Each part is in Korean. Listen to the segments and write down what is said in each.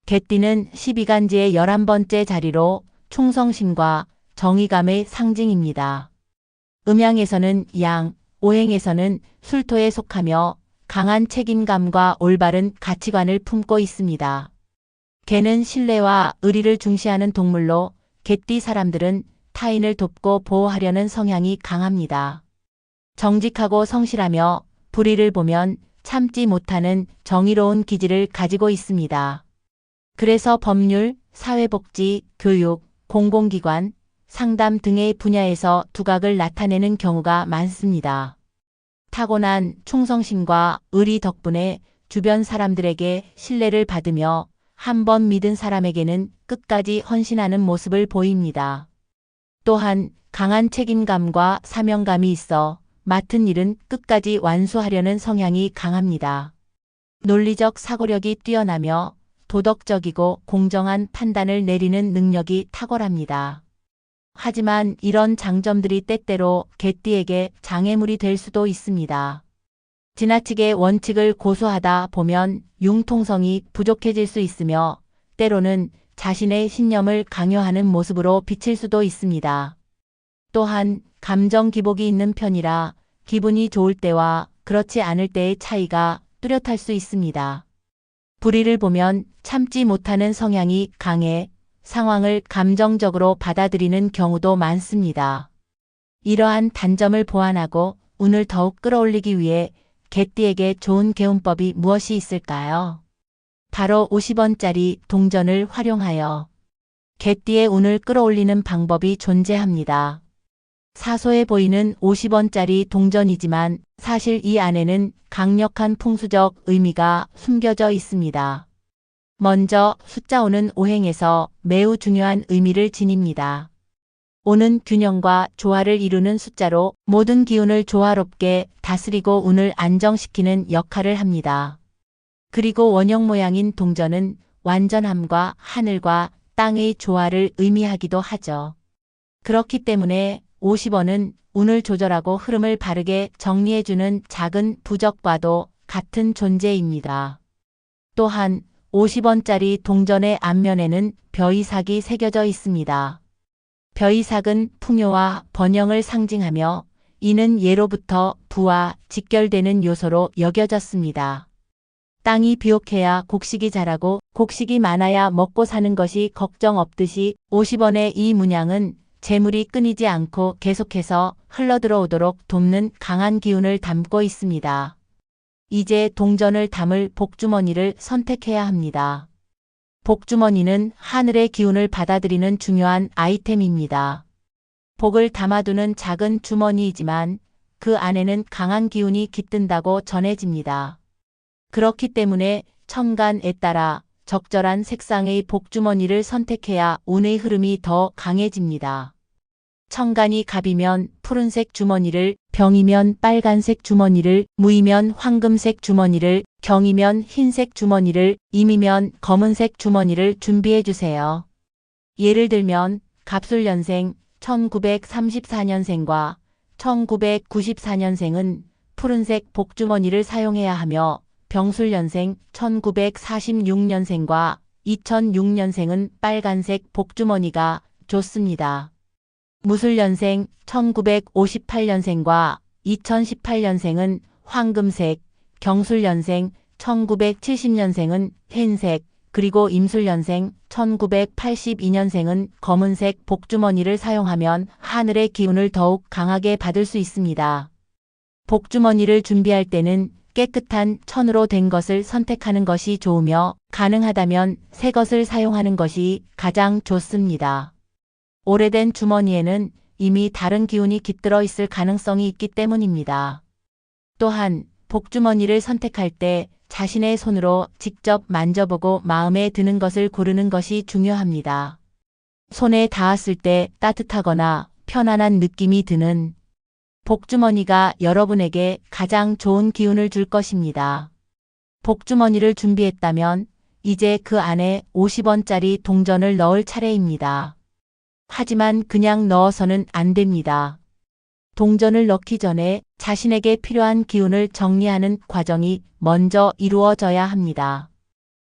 개띠는 12간지의 11번째 자리로 충성심과 정의감의 상징입니다. 음양에서는 양, 오행에서는 술토에 속하며 강한 책임감과 올바른 가치관을 품고 있습니다. 개는 신뢰와 의리를 중시하는 동물로 개띠 사람들은 타인을 돕고 보호하려는 성향이 강합니다. 정직하고 성실하며 불의를 보면 참지 못하는 정의로운 기질을 가지고 있습니다. 그래서 법률, 사회복지, 교육, 공공기관, 상담 등의 분야에서 두각을 나타내는 경우가 많습니다. 타고난 충성심과 의리 덕분에 주변 사람들에게 신뢰를 받으며 한번 믿은 사람에게는 끝까지 헌신하는 모습을 보입니다. 또한 강한 책임감과 사명감이 있어 맡은 일은 끝까지 완수하려는 성향이 강합니다. 논리적 사고력이 뛰어나며 도덕적이고 공정한 판단을 내리는 능력이 탁월합니다. 하지만 이런 장점들이 때때로 개띠에게 장애물이 될 수도 있습니다. 지나치게 원칙을 고수하다 보면 융통성이 부족해질 수 있으며 때로는 자신의 신념을 강요하는 모습으로 비칠 수도 있습니다. 또한 감정 기복이 있는 편이라 기분이 좋을 때와 그렇지 않을 때의 차이가 뚜렷할 수 있습니다. 불의를 보면 참지 못하는 성향이 강해 상황을 감정적으로 받아들이는 경우도 많습니다. 이러한 단점을 보완하고 운을 더욱 끌어올리기 위해 개띠에게 좋은 개운법이 무엇이 있을까요? 바로 50원짜리 동전을 활용하여 개띠의 운을 끌어올리는 방법이 존재합니다. 사소해 보이는 50원짜리 동전이지만 사실 이 안에는 강력한 풍수적 의미가 숨겨져 있습니다. 먼저 숫자 5는 오행에서 매우 중요한 의미를 지닙니다. 5는 균형과 조화를 이루는 숫자로 모든 기운을 조화롭게 다스리고 운을 안정시키는 역할을 합니다. 그리고 원형 모양인 동전은 완전함과 하늘과 땅의 조화를 의미하기도 하죠. 그렇기 때문에 50원은 운을 조절하고 흐름을 바르게 정리해주는 작은 부적과도 같은 존재입니다. 또한 50원짜리 동전의 앞면에는 벼이삭이 새겨져 있습니다. 벼이삭은 풍요와 번영을 상징하며 이는 예로부터 부와 직결되는 요소로 여겨졌습니다. 땅이 비옥해야 곡식이 자라고 곡식이 많아야 먹고 사는 것이 걱정 없듯이 50원의 이 문양은 재물이 끊이지 않고 계속해서 흘러들어오도록 돕는 강한 기운을 담고 있습니다. 이제 동전을 담을 복주머니를 선택해야 합니다. 복주머니는 하늘의 기운을 받아들이는 중요한 아이템입니다. 복을 담아두는 작은 주머니이지만 그 안에는 강한 기운이 깃든다고 전해집니다. 그렇기 때문에 천간에 따라 적절한 색상의 복주머니를 선택해야 운의 흐름이 더 강해집니다. 천간이 갑이면 푸른색 주머니를, 병이면 빨간색 주머니를, 무이면 황금색 주머니를, 경이면 흰색 주머니를, 임이면 검은색 주머니를 준비해 주세요. 예를 들면 갑술년생 1934년생과 1994년생은 푸른색 복주머니를 사용해야 하며 병술년생 1946년생과 2006년생은 빨간색 복주머니가 좋습니다. 무술년생 1958년생과 2018년생은 황금색, 경술년생 1970년생은 흰색, 그리고 임술년생 1982년생은 검은색 복주머니를 사용하면 하늘의 기운을 더욱 강하게 받을 수 있습니다. 복주머니를 준비할 때는 깨끗한 천으로 된 것을 선택하는 것이 좋으며 가능하다면 새 것을 사용하는 것이 가장 좋습니다. 오래된 주머니에는 이미 다른 기운이 깃들어 있을 가능성이 있기 때문입니다. 또한 복주머니를 선택할 때 자신의 손으로 직접 만져보고 마음에 드는 것을 고르는 것이 중요합니다. 손에 닿았을 때 따뜻하거나 편안한 느낌이 드는 복주머니가 여러분에게 가장 좋은 기운을 줄 것입니다. 복주머니를 준비했다면 이제 그 안에 50원짜리 동전을 넣을 차례입니다. 하지만 그냥 넣어서는 안 됩니다. 동전을 넣기 전에 자신에게 필요한 기운을 정리하는 과정이 먼저 이루어져야 합니다.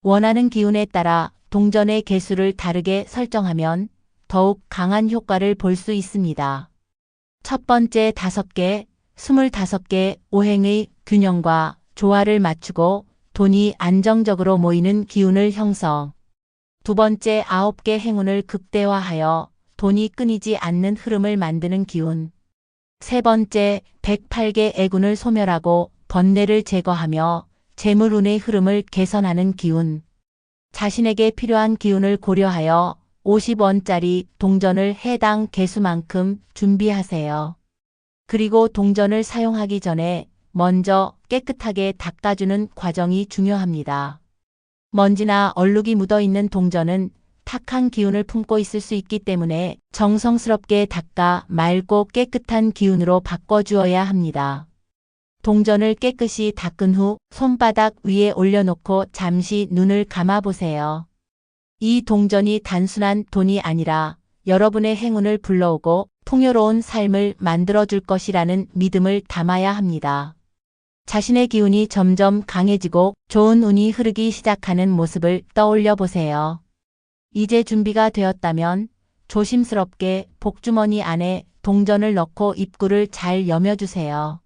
원하는 기운에 따라 동전의 개수를 다르게 설정하면 더욱 강한 효과를 볼 수 있습니다. 첫 번째 5개, 25개 오행의 균형과 조화를 맞추고 돈이 안정적으로 모이는 기운을 형성. 두 번째 9개 행운을 극대화하여 돈이 끊이지 않는 흐름을 만드는 기운. 세 번째 108개 애군을 소멸하고 번뇌를 제거하며 재물운의 흐름을 개선하는 기운. 자신에게 필요한 기운을 고려하여 50원짜리 동전을 해당 개수만큼 준비하세요. 그리고 동전을 사용하기 전에 먼저 깨끗하게 닦아주는 과정이 중요합니다. 먼지나 얼룩이 묻어있는 동전은 탁한 기운을 품고 있을 수 있기 때문에 정성스럽게 닦아 맑고 깨끗한 기운으로 바꿔주어야 합니다. 동전을 깨끗이 닦은 후 손바닥 위에 올려놓고 잠시 눈을 감아보세요. 이 동전이 단순한 돈이 아니라 여러분의 행운을 불러오고 풍요로운 삶을 만들어줄 것이라는 믿음을 담아야 합니다. 자신의 기운이 점점 강해지고 좋은 운이 흐르기 시작하는 모습을 떠올려 보세요. 이제 준비가 되었다면 조심스럽게 복주머니 안에 동전을 넣고 입구를 잘 여며주세요.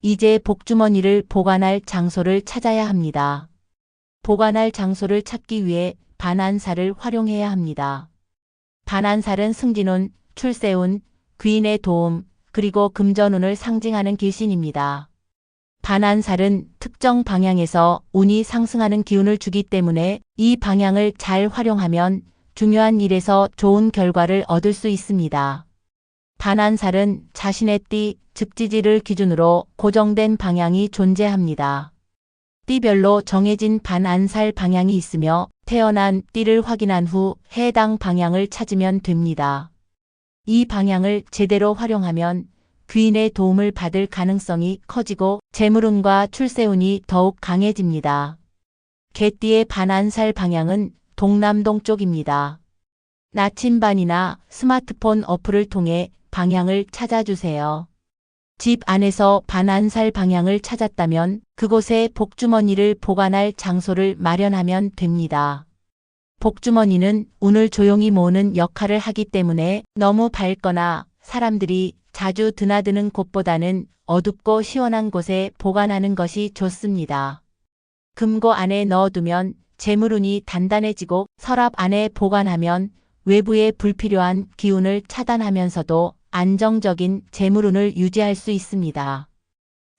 이제 복주머니를 보관할 장소를 찾아야 합니다. 보관할 장소를 찾기 위해 반안살을 활용해야 합니다. 반안살은 승진운, 출세운, 귀인의 도움, 그리고 금전운을 상징하는 길신입니다. 반안살은 특정 방향에서 운이 상승하는 기운을 주기 때문에 이 방향을 잘 활용하면 중요한 일에서 좋은 결과를 얻을 수 있습니다. 반안살은 자신의 띠, 즉지지를 기준으로 고정된 방향이 존재합니다. 띠별로 정해진 반안살 방향이 있으며 태어난 띠를 확인한 후 해당 방향을 찾으면 됩니다. 이 방향을 제대로 활용하면 귀인의 도움을 받을 가능성이 커지고 재물운과 출세운이 더욱 강해집니다. 개띠의 반안살 방향은 동남동쪽입니다. 나침반이나 스마트폰 어플을 통해 방향을 찾아주세요. 집 안에서 반안살 방향을 찾았다면 그곳에 복주머니를 보관할 장소를 마련하면 됩니다. 복주머니는 운을 조용히 모으는 역할을 하기 때문에 너무 밝거나 사람들이 자주 드나드는 곳보다는 어둡고 시원한 곳에 보관하는 것이 좋습니다. 금고 안에 넣어두면 재물운이 단단해지고 서랍 안에 보관하면 외부의 불필요한 기운을 차단하면서도 안정적인 재물운을 유지할 수 있습니다.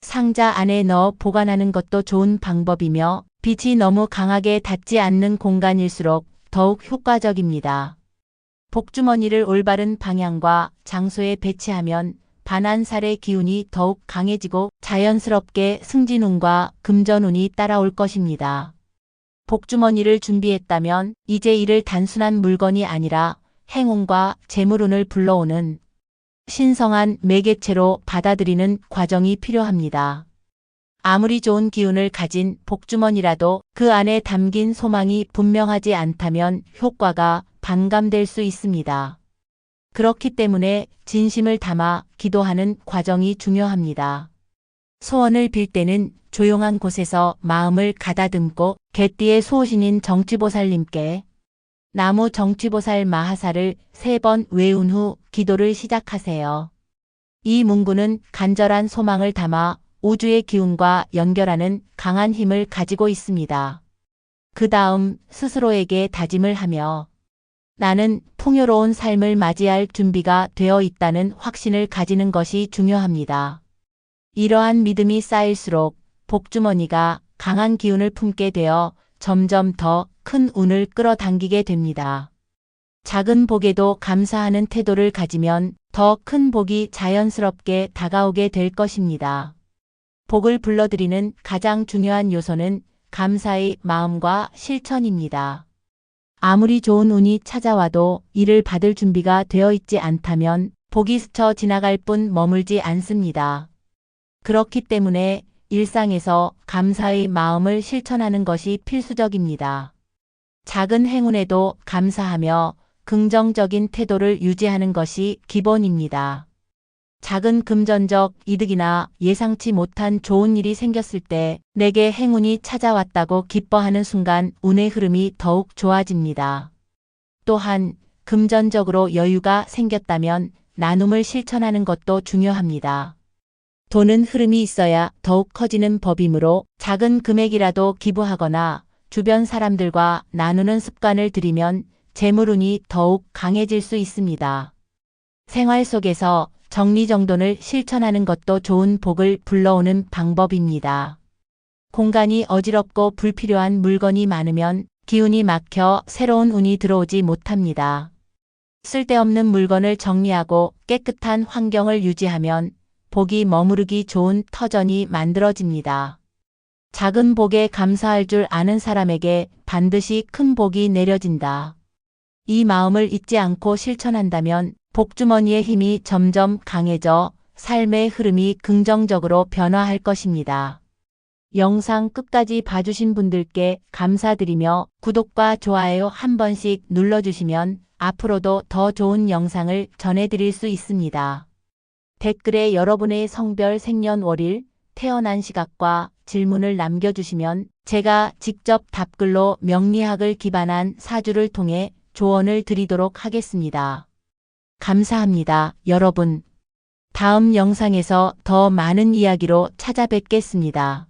상자 안에 넣어 보관하는 것도 좋은 방법이며 빛이 너무 강하게 닿지 않는 공간일수록 더욱 효과적입니다. 복주머니를 올바른 방향과 장소에 배치하면 반안살의 기운이 더욱 강해지고 자연스럽게 승진운과 금전운이 따라올 것입니다. 복주머니를 준비했다면 이제 이를 단순한 물건이 아니라 행운과 재물운을 불러오는 신성한 매개체로 받아들이는 과정이 필요합니다. 아무리 좋은 기운을 가진 복주머니라도 그 안에 담긴 소망이 분명하지 않다면 효과가 반감될 수 있습니다. 그렇기 때문에 진심을 담아 기도하는 과정이 중요합니다. 소원을 빌 때는 조용한 곳에서 마음을 가다듬고 개띠의 수호신인 정취보살님께 나무 정취보살 마하사를 3번 외운 후 기도를 시작하세요. 이 문구는 간절한 소망을 담아 우주의 기운과 연결하는 강한 힘을 가지고 있습니다. 그 다음 스스로에게 다짐을 하며 나는 풍요로운 삶을 맞이할 준비가 되어 있다는 확신을 가지는 것이 중요합니다. 이러한 믿음이 쌓일수록 복주머니가 강한 기운을 품게 되어 점점 더 큰 운을 끌어당기게 됩니다. 작은 복에도 감사하는 태도를 가지면 더 큰 복이 자연스럽게 다가오게 될 것입니다. 복을 불러들이는 가장 중요한 요소는 감사의 마음과 실천입니다. 아무리 좋은 운이 찾아와도 이를 받을 준비가 되어 있지 않다면 복이 스쳐 지나갈 뿐 머물지 않습니다. 그렇기 때문에 일상에서 감사의 마음을 실천하는 것이 필수적입니다. 작은 행운에도 감사하며 긍정적인 태도를 유지하는 것이 기본입니다. 작은 금전적 이득이나 예상치 못한 좋은 일이 생겼을 때 내게 행운이 찾아왔다고 기뻐하는 순간 운의 흐름이 더욱 좋아집니다. 또한 금전적으로 여유가 생겼다면 나눔을 실천하는 것도 중요합니다. 돈은 흐름이 있어야 더욱 커지는 법이므로 작은 금액이라도 기부하거나 주변 사람들과 나누는 습관을 들이면 재물운이 더욱 강해질 수 있습니다. 생활 속에서 정리정돈을 실천하는 것도 좋은 복을 불러오는 방법입니다. 공간이 어지럽고 불필요한 물건이 많으면 기운이 막혀 새로운 운이 들어오지 못합니다. 쓸데없는 물건을 정리하고 깨끗한 환경을 유지하면 복이 머무르기 좋은 터전이 만들어집니다. 작은 복에 감사할 줄 아는 사람에게 반드시 큰 복이 내려진다. 이 마음을 잊지 않고 실천한다면 복주머니의 힘이 점점 강해져 삶의 흐름이 긍정적으로 변화할 것입니다. 영상 끝까지 봐주신 분들께 감사드리며 구독과 좋아요 한 번씩 눌러주시면 앞으로도 더 좋은 영상을 전해드릴 수 있습니다. 댓글에 여러분의 성별, 생년월일, 태어난 시각과 질문을 남겨주시면 제가 직접 답글로 명리학을 기반한 사주를 통해 조언을 드리도록 하겠습니다. 감사합니다, 여러분. 다음 영상에서 더 많은 이야기로 찾아뵙겠습니다.